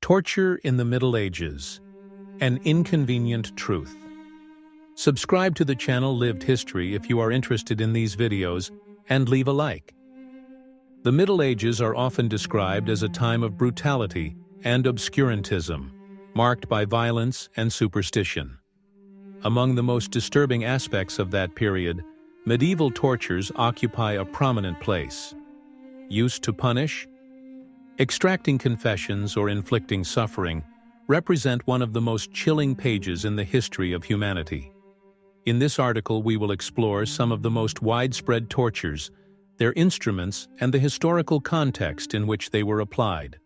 Torture in the Middle Ages, an inconvenient truth. Subscribe to the channel Lived History if you are interested in these videos, and leave a like. The Middle Ages are often described as a time of brutality and obscurantism, marked by violence and superstition. Among the most disturbing aspects of that period, medieval tortures occupy a prominent place. Used to punish, extracting confessions or inflicting suffering represent one of the most chilling pages in the history of humanity. In this article, we will explore some of the most widespread tortures, their instruments, and the historical context in which they were applied.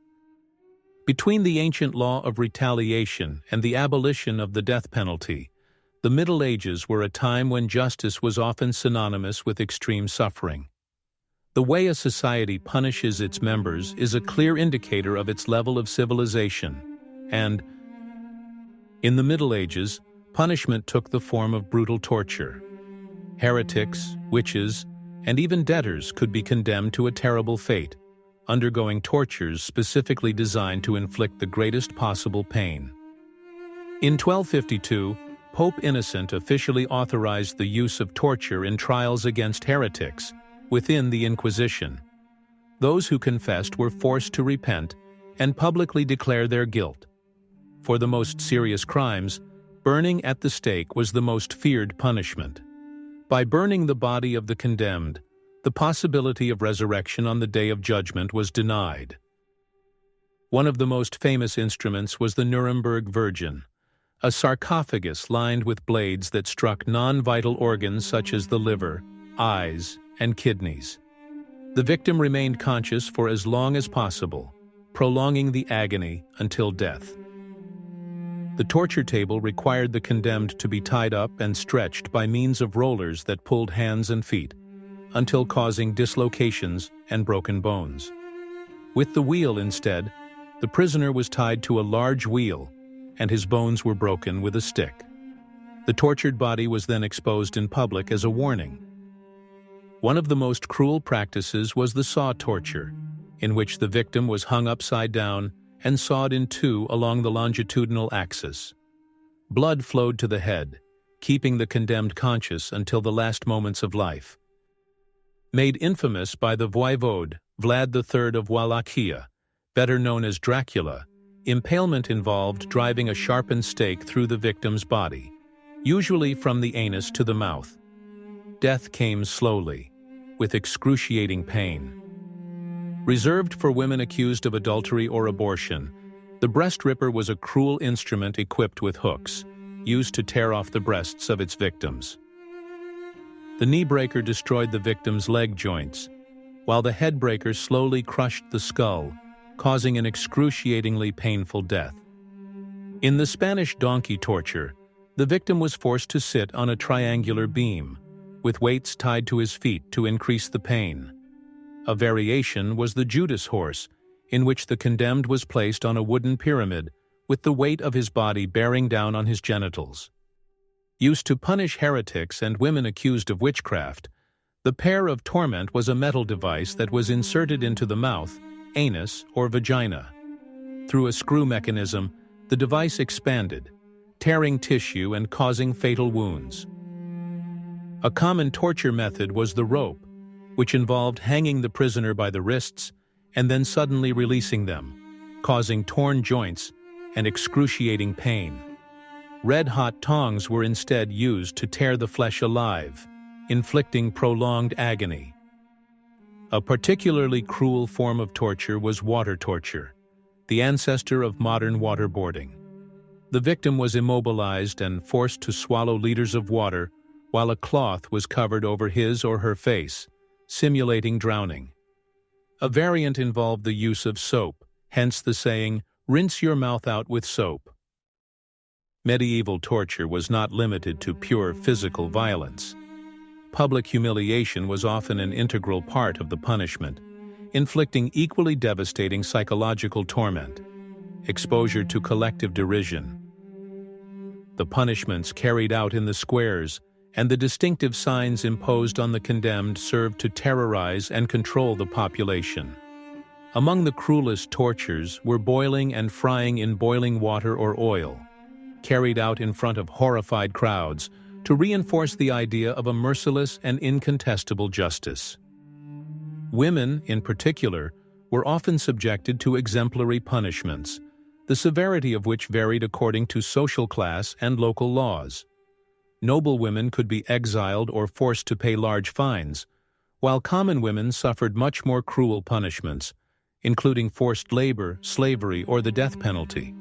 Between the ancient law of retaliation and the abolition of the death penalty, the Middle Ages were a time when justice was often synonymous with extreme suffering. The way a society punishes its members is a clear indicator of its level of civilization, and, in the Middle Ages, punishment took the form of brutal torture. Heretics, witches, and even debtors could be condemned to a terrible fate, undergoing tortures specifically designed to inflict the greatest possible pain. In 1252, Pope Innocent officially authorized the use of torture in trials against heretics within the Inquisition. Those who confessed were forced to repent and publicly declare their guilt. For the most serious crimes, burning at the stake was the most feared punishment. By burning the body of the condemned, the possibility of resurrection on the Day of Judgment was denied. One of the most famous instruments was the Nuremberg Virgin, a sarcophagus lined with blades that struck non-vital organs such as the liver, eyes, and kidneys. The victim remained conscious for as long as possible, prolonging the agony until death. The torture table required the condemned to be tied up and stretched by means of rollers that pulled hands and feet, until causing dislocations and broken bones. With the wheel instead, the prisoner was tied to a large wheel, and his bones were broken with a stick. The tortured body was then exposed in public as a warning. One of the most cruel practices was the saw torture, in which the victim was hung upside down and sawed in two along the longitudinal axis. Blood flowed to the head, keeping the condemned conscious until the last moments of life. Made infamous by the voivode Vlad III of Wallachia, better known as Dracula, impalement involved driving a sharpened stake through the victim's body, usually from the anus to the mouth. Death came slowly, with excruciating pain. Reserved for women accused of adultery or abortion, the breast ripper was a cruel instrument equipped with hooks, used to tear off the breasts of its victims. The knee breaker destroyed the victim's leg joints, while the head breaker slowly crushed the skull, causing an excruciatingly painful death. In the Spanish donkey torture, the victim was forced to sit on a triangular beam, with weights tied to his feet to increase the pain. A variation was the Judas horse, in which the condemned was placed on a wooden pyramid with the weight of his body bearing down on his genitals. Used to punish heretics and women accused of witchcraft, the pear of torment was a metal device that was inserted into the mouth, anus, or vagina. Through a screw mechanism, the device expanded, tearing tissue and causing fatal wounds. A common torture method was the rope, which involved hanging the prisoner by the wrists and then suddenly releasing them, causing torn joints and excruciating pain. Red-hot tongs were instead used to tear the flesh alive, inflicting prolonged agony. A particularly cruel form of torture was water torture, the ancestor of modern waterboarding. The victim was immobilized and forced to swallow liters of water while a cloth was covered over his or her face, simulating drowning. A variant involved the use of soap, hence the saying, "Rinse your mouth out with soap." Medieval torture was not limited to pure physical violence. Public humiliation was often an integral part of the punishment, inflicting equally devastating psychological torment. Exposure to collective derision. The punishments carried out in the squares and the distinctive signs imposed on the condemned served to terrorize and control the population. Among the cruelest tortures were boiling and frying in boiling water or oil, carried out in front of horrified crowds to reinforce the idea of a merciless and incontestable justice. Women, in particular, were often subjected to exemplary punishments, the severity of which varied according to social class and local laws. Noble women could be exiled or forced to pay large fines, while common women suffered much more cruel punishments, including forced labor, slavery, or the death penalty.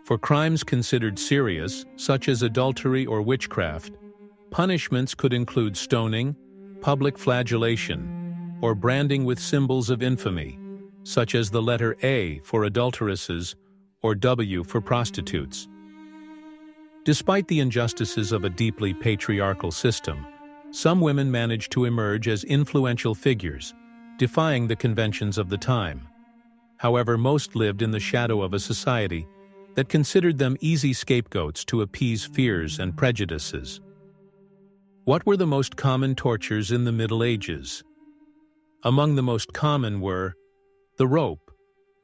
For crimes considered serious, such as adultery or witchcraft, punishments could include stoning, public flagellation, or branding with symbols of infamy, such as the letter A for adulteresses or W for prostitutes. Despite the injustices of a deeply patriarchal system, some women managed to emerge as influential figures, defying the conventions of the time. However, most lived in the shadow of a society that considered them easy scapegoats to appease fears and prejudices. What were the most common tortures in the Middle Ages? Among the most common were the rope,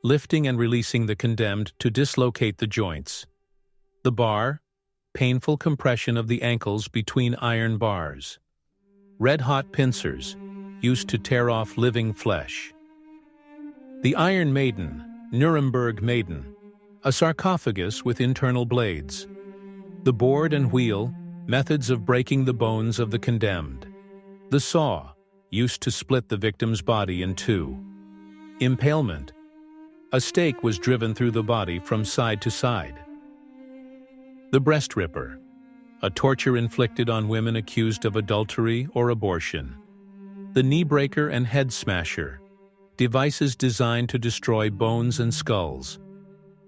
lifting and releasing the condemned to dislocate the joints; the bar, painful compression of the ankles between iron bars; red-hot pincers, used to tear off living flesh; the Iron Maiden, Nuremberg Maiden, a sarcophagus with internal blades; the board and wheel, methods of breaking the bones of the condemned; the saw, used to split the victim's body in two; impalement, a stake was driven through the body from side to side; the breast ripper, a torture inflicted on women accused of adultery or abortion; the knee breaker and head smasher, devices designed to destroy bones and skulls;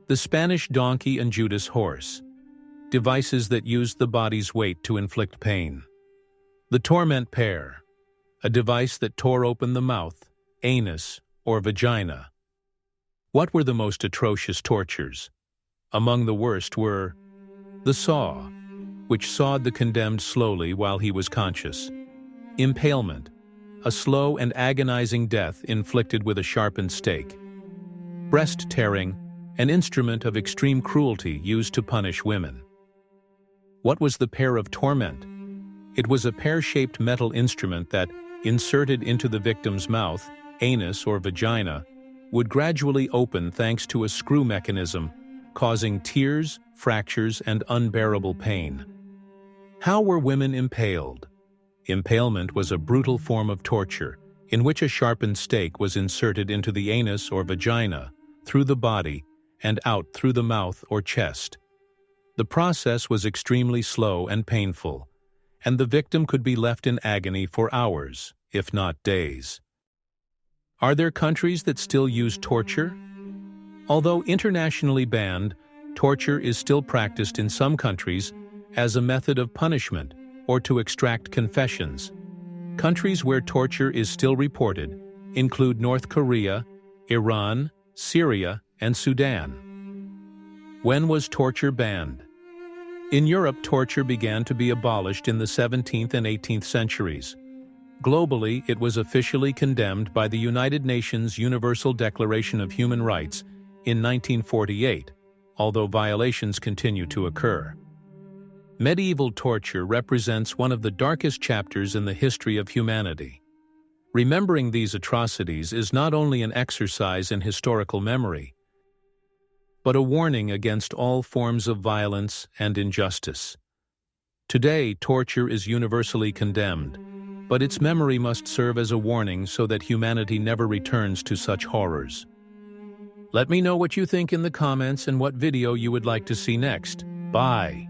the Spanish donkey and Judas horse, devices that used the body's weight to inflict pain; the torment pear, a device that tore open the mouth, anus, or vagina. What were the most atrocious tortures? Among the worst were the saw, which sawed the condemned slowly while he was conscious; impalement, a slow and agonizing death inflicted with a sharpened stake; breast tearing, an instrument of extreme cruelty used to punish women. What was the pear of torment? It was a pear-shaped metal instrument that, inserted into the victim's mouth, anus, or vagina, would gradually open thanks to a screw mechanism, causing tears, fractures, and unbearable pain. How were women impaled? Impalement was a brutal form of torture in which a sharpened stake was inserted into the anus or vagina, through the body, and out through the mouth or chest. The process was extremely slow and painful, and the victim could be left in agony for hours, if not days. Are there countries that still use torture? Although internationally banned, torture is still practiced in some countries as a method of punishment or to extract confessions. Countries where torture is still reported include North Korea, Iran, Syria, and Sudan. When was torture banned? In Europe, torture began to be abolished in the 17th and 18th centuries. Globally, it was officially condemned by the United Nations Universal Declaration of Human Rights in 1948, although violations continue to occur. Medieval torture represents one of the darkest chapters in the history of humanity. Remembering these atrocities is not only an exercise in historical memory, but a warning against all forms of violence and injustice. Today, torture is universally condemned, but its memory must serve as a warning so that humanity never returns to such horrors. Let me know what you think in the comments and what video you would like to see next. Bye.